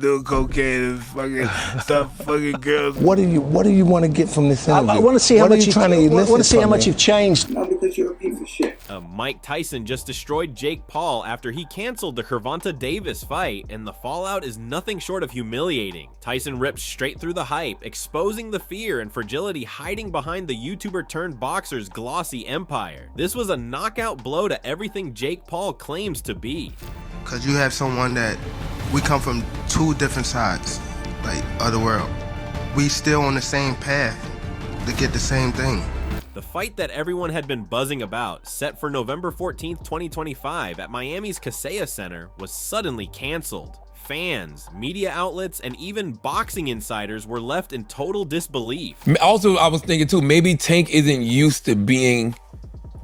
do cocaine and fucking stuff, fucking girls. What do you want to get from this interview? I want to see how much you've changed. No, because you're a piece of shit. Mike Tyson just destroyed Jake Paul after he canceled the Gervonta Davis fight, and the fallout is nothing short of humiliating. Tyson ripped straight through the hype, exposing the fear and fragility hiding behind the YouTuber turned boxer's glossy empire. This was a knockout blow to everything Jake Paul claims to be. Because you have someone that we come from two different sides, like, of the world. We still on the same path to get the same thing. The fight that everyone had been buzzing about, set for November 14th, 2025 at Miami's Kaseya Center, was suddenly canceled. Fans, media outlets, and even boxing insiders were left in total disbelief. Also, I was thinking too, maybe Tank isn't used to being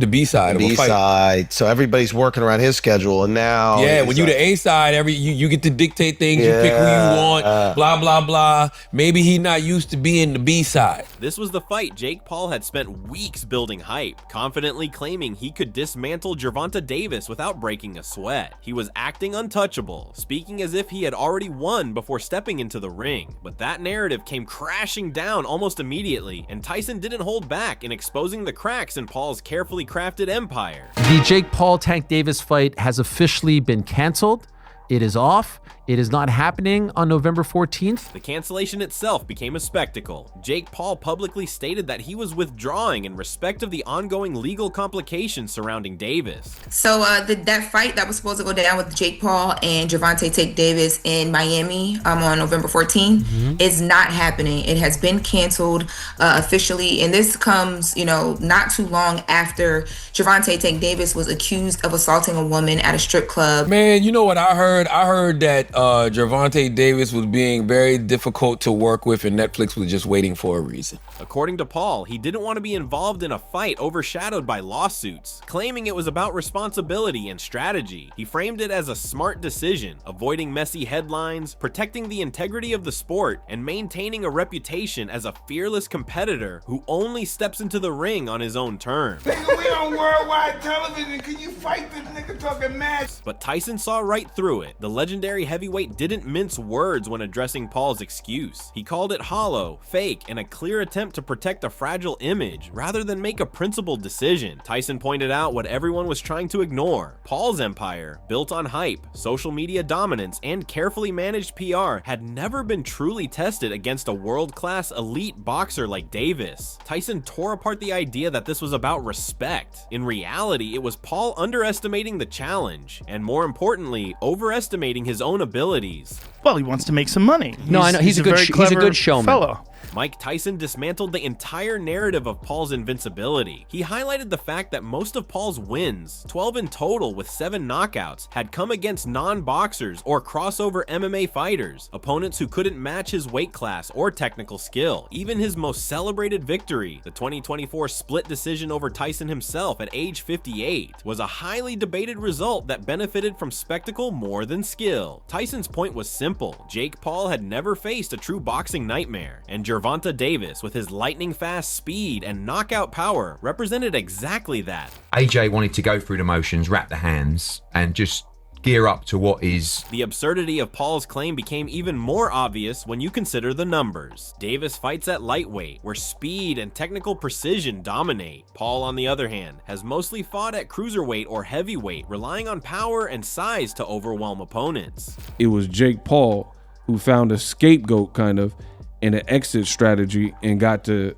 the B-side of a fight. B-side, so everybody's working around his schedule, and now... Yeah, when you the A-side, you get to dictate things, you pick who you want, blah, blah, blah. Maybe he not used to being the B-side. This was the fight Jake Paul had spent weeks building hype, confidently claiming he could dismantle Gervonta Davis without breaking a sweat. He was acting untouchable, speaking as if he had already won before stepping into the ring. But that narrative came crashing down almost immediately, and Tyson didn't hold back in exposing the cracks in Paul's carefully crafted empire. The Jake Paul Tank Davis fight has officially been canceled. It is off. It is not happening on November 14th. The cancellation itself became a spectacle. Jake Paul publicly stated that he was withdrawing in respect of the ongoing legal complications surrounding Davis. So that fight that was supposed to go down with Jake Paul and Gervonta Tank Davis in Miami on November 14th is not happening. It has been canceled officially, and this comes, not too long after Gervonta Tank Davis was accused of assaulting a woman at a strip club. Man, you know what I heard? I heard that Gervonta Davis was being very difficult to work with, and Netflix was just waiting for a reason. According to Paul, he didn't want to be involved in a fight overshadowed by lawsuits, claiming it was about responsibility and strategy. He framed it as a smart decision, avoiding messy headlines, protecting the integrity of the sport, and maintaining a reputation as a fearless competitor who only steps into the ring on his own terms. Nigga, we on worldwide television. Can you fight this nigga talking mad? But Tyson saw right through it. The legendary heavyweight didn't mince words when addressing Paul's excuse. He called it hollow, fake, and a clear attempt to protect a fragile image rather than make a principled decision. Tyson pointed out what everyone was trying to ignore. Paul's empire, built on hype, social media dominance, and carefully managed PR, had never been truly tested against a world-class elite boxer like Davis. Tyson tore apart the idea that this was about respect. In reality, it was Paul underestimating the challenge, and more importantly, overestimating his own abilities. Well, he wants to make some money. No, I know he's a good showman. Fellow. Mike Tyson dismantled the entire narrative of Paul's invincibility. He highlighted the fact that most of Paul's wins, 12 in total with 7 knockouts, had come against non-boxers or crossover MMA fighters, opponents who couldn't match his weight class or technical skill. Even his most celebrated victory, the 2024 split decision over Tyson himself at age 58, was a highly debated result that benefited from spectacle more than skill. Tyson's point was simple. Jake Paul had never faced a true boxing nightmare, and Gervonta Davis, with his lightning-fast speed and knockout power, represented exactly that. AJ wanted to go through the motions, wrap the hands, and just gear up to what is... The absurdity of Paul's claim became even more obvious when you consider the numbers. Davis fights at lightweight, where speed and technical precision dominate. Paul, on the other hand, has mostly fought at cruiserweight or heavyweight, relying on power and size to overwhelm opponents. It was Jake Paul who found a scapegoat, kind of, and an exit strategy and got to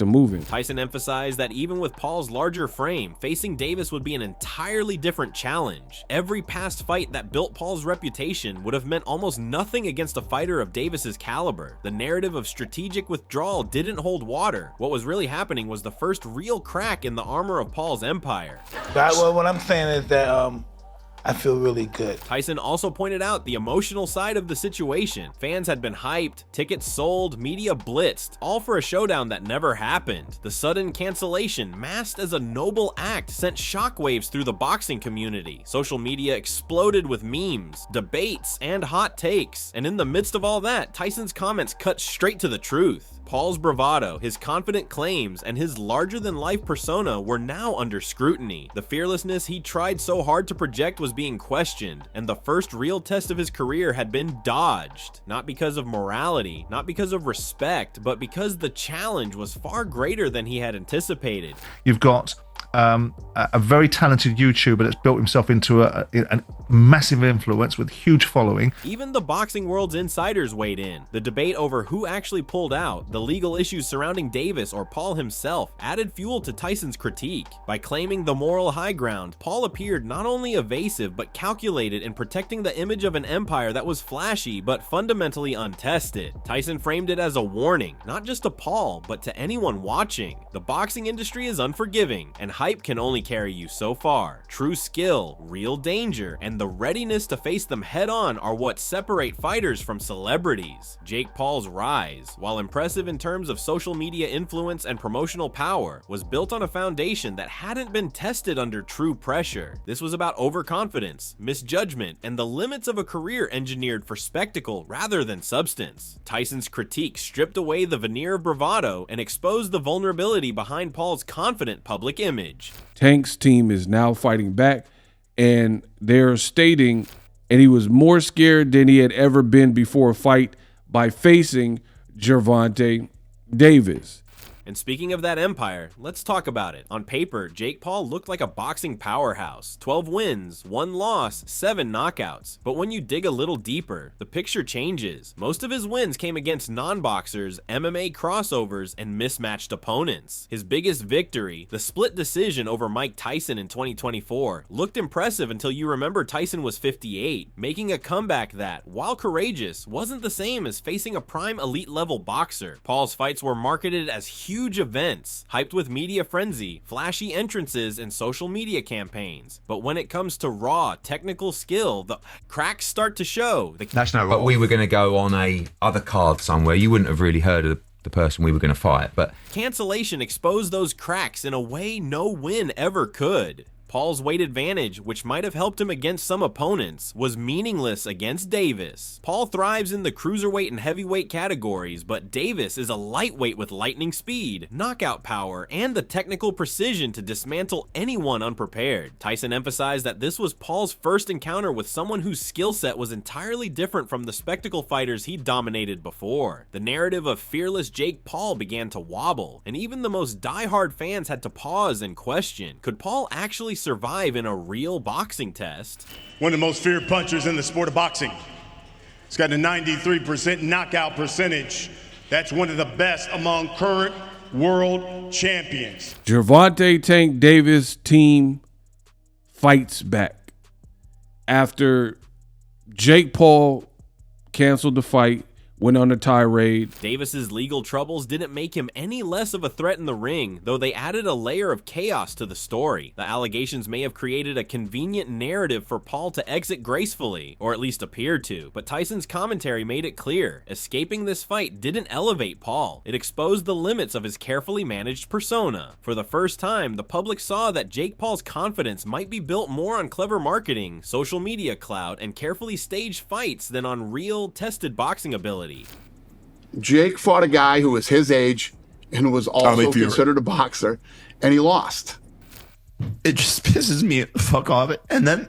moving. Tyson emphasized that even with Paul's larger frame, facing Davis would be an entirely different challenge. Every past fight that built Paul's reputation would have meant almost nothing against a fighter of Davis's caliber. The narrative of strategic withdrawal didn't hold water. What was really happening was the first real crack in the armor of Paul's empire. Well, what I'm saying is that I feel really good. Tyson also pointed out the emotional side of the situation. Fans had been hyped, tickets sold, media blitzed, all for a showdown that never happened. The sudden cancellation, masked as a noble act, sent shockwaves through the boxing community. Social media exploded with memes, debates, and hot takes. And in the midst of all that, Tyson's comments cut straight to the truth. Paul's bravado, his confident claims, and his larger-than-life persona were now under scrutiny. The fearlessness he tried so hard to project was being questioned, and the first real test of his career had been dodged. Not because of morality, not because of respect, but because the challenge was far greater than he had anticipated. You've got a very talented YouTuber that's built himself into a massive influence with huge following. Even the boxing world's insiders weighed in. The debate over who actually pulled out, the legal issues surrounding Davis or Paul himself, added fuel to Tyson's critique. By claiming the moral high ground, Paul appeared not only evasive but calculated in protecting the image of an empire that was flashy but fundamentally untested. Tyson framed it as a warning, not just to Paul, but to anyone watching. The boxing industry is unforgiving, and hype can only carry you so far. True skill, real danger, and the readiness to face them head-on are what separate fighters from celebrities. Jake Paul's rise, while impressive in terms of social media influence and promotional power, was built on a foundation that hadn't been tested under true pressure. This was about overconfidence, misjudgment, and the limits of a career engineered for spectacle rather than substance. Tyson's critique stripped away the veneer of bravado and exposed the vulnerability behind Paul's confident public image. Tank's team is now fighting back, and they're stating, and he was more scared than he had ever been before a fight by facing Gervonta Davis. And speaking of that empire, let's talk about it. On paper, Jake Paul looked like a boxing powerhouse. 12 wins, 1 loss, 7 knockouts. But when you dig a little deeper, the picture changes. Most of his wins came against non-boxers, MMA crossovers, and mismatched opponents. His biggest victory, the split decision over Mike Tyson in 2024, looked impressive until you remember Tyson was 58, making a comeback that, while courageous, wasn't the same as facing a prime elite-level boxer. Paul's fights were marketed as huge events, hyped with media frenzy, flashy entrances, and social media campaigns. But when it comes to raw, technical skill, the cracks start to show. That's not right. But we were going to go on a other card somewhere. You wouldn't have really heard of the person we were going to fight, but cancellation exposed those cracks in a way no win ever could. Paul's weight advantage, which might have helped him against some opponents, was meaningless against Davis. Paul thrives in the cruiserweight and heavyweight categories, but Davis is a lightweight with lightning speed, knockout power, and the technical precision to dismantle anyone unprepared. Tyson emphasized that this was Paul's first encounter with someone whose skill set was entirely different from the spectacle fighters he'd dominated before. The narrative of fearless Jake Paul began to wobble, and even the most diehard fans had to pause and question, could Paul actually survive in a real boxing test? One of the most feared punchers in the sport of boxing. He's got a 93% knockout percentage. That's one of the best among current world champions. Gervonta Tank Davis team fights back. After Jake Paul canceled the fight, went on a tirade. Davis's legal troubles didn't make him any less of a threat in the ring, though they added a layer of chaos to the story. The allegations may have created a convenient narrative for Paul to exit gracefully, or at least appear to, but Tyson's commentary made it clear. Escaping this fight didn't elevate Paul. It exposed the limits of his carefully managed persona. For the first time, the public saw that Jake Paul's confidence might be built more on clever marketing, social media clout, and carefully staged fights than on real, tested boxing ability. Jake fought a guy who was his age and was also considered a boxer, and he lost. It just pisses me the fuck off. And then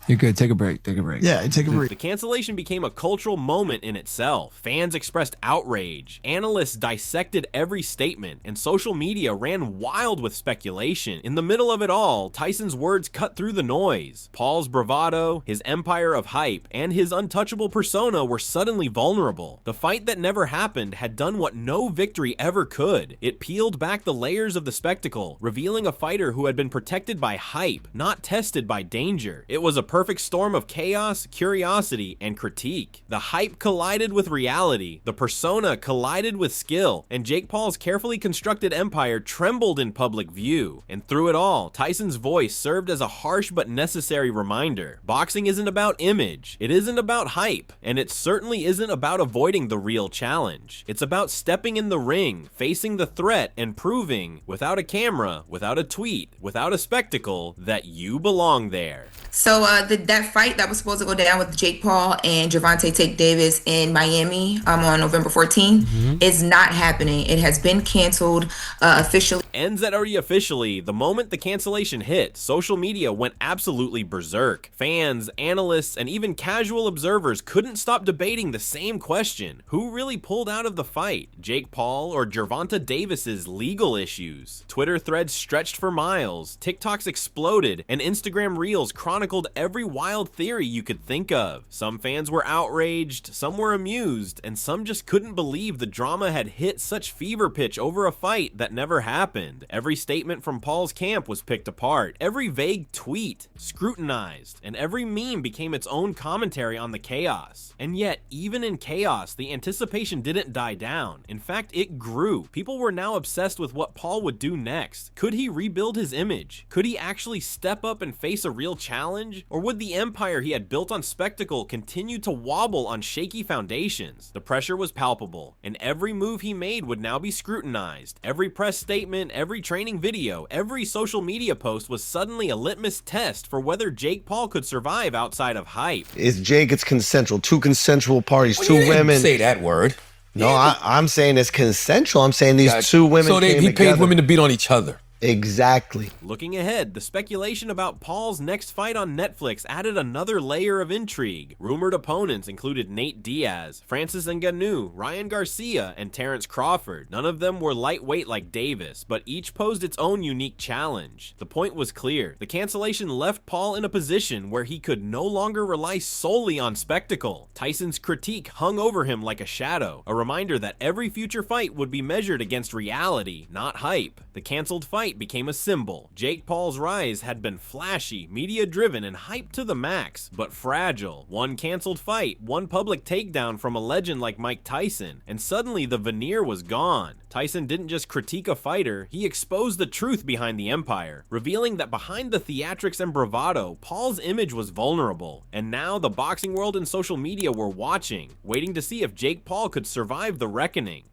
you're good. Take a break. Take a break. Yeah, take a break. The cancellation became a cultural moment in itself. Fans expressed outrage. Analysts dissected every statement, and social media ran wild with speculation. In the middle of it all, Tyson's words cut through the noise. Paul's bravado, his empire of hype, and his untouchable persona were suddenly vulnerable. The fight that never happened had done what no victory ever could. It peeled back the layers of the spectacle, revealing a fighter who had been protected by hype, not tested by danger. It was a perfect storm of chaos, curiosity, and critique. The hype collided with reality, the persona collided with skill, and Jake Paul's carefully constructed empire trembled in public view. And through it all, Tyson's voice served as a harsh but necessary reminder. Boxing isn't about image, it isn't about hype, and it certainly isn't about avoiding the real challenge. It's about stepping in the ring, facing the threat, and proving, without a camera, without a tweet, without a spectacle, that you belong there. So that fight that was supposed to go down with Jake Paul and Gervonta Tank Davis in Miami on November 14th is not happening. It has been canceled officially. Ends that already officially. The moment the cancellation hit, social media went absolutely berserk. Fans, analysts, and even casual observers couldn't stop debating the same question. Who really pulled out of the fight? Jake Paul or Gervonta Davis's legal issues? Twitter threads stretched for miles, TikToks exploded, and Instagram Reels chronicled every wild theory you could think of. Some fans were outraged, some were amused, and some just couldn't believe the drama had hit such fever pitch over a fight that never happened. Every statement from Paul's camp was picked apart, every vague tweet scrutinized, and every meme became its own commentary on the chaos. And yet, even in chaos, the anticipation didn't die down. In fact, it grew. People were now obsessed with what Paul would do next. Could he rebuild his image? Could he actually step up and face a real challenge? Or would the empire he had built on spectacle continue to wobble on shaky foundations? The pressure was palpable, and every move he made would now be scrutinized. Every press statement, every training video, every social media post was suddenly a litmus test for whether Jake Paul could survive outside of hype. It's Jake, it's consensual. Two consensual parties, Well, two you didn't women. say that word. No, I'm saying it's consensual. I'm saying these two women. So he paid women to beat on each other. Exactly. Looking ahead, the speculation about Paul's next fight on Netflix added another layer of intrigue. Rumored opponents included Nate Diaz, Francis Ngannou, Ryan Garcia, and Terrence Crawford. None of them were lightweight like Davis, but each posed its own unique challenge. The point was clear. The cancellation left Paul in a position where he could no longer rely solely on spectacle. Tyson's critique hung over him like a shadow, a reminder that every future fight would be measured against reality, not hype. The canceled fight became a symbol. Jake Paul's rise had been flashy, media-driven, and hyped to the max, but fragile. One canceled fight, one public takedown from a legend like Mike Tyson, and suddenly the veneer was gone. Tyson didn't just critique a fighter, he exposed the truth behind the empire, revealing that behind the theatrics and bravado, Paul's image was vulnerable. And now the boxing world and social media were watching, waiting to see if Jake Paul could survive the reckoning.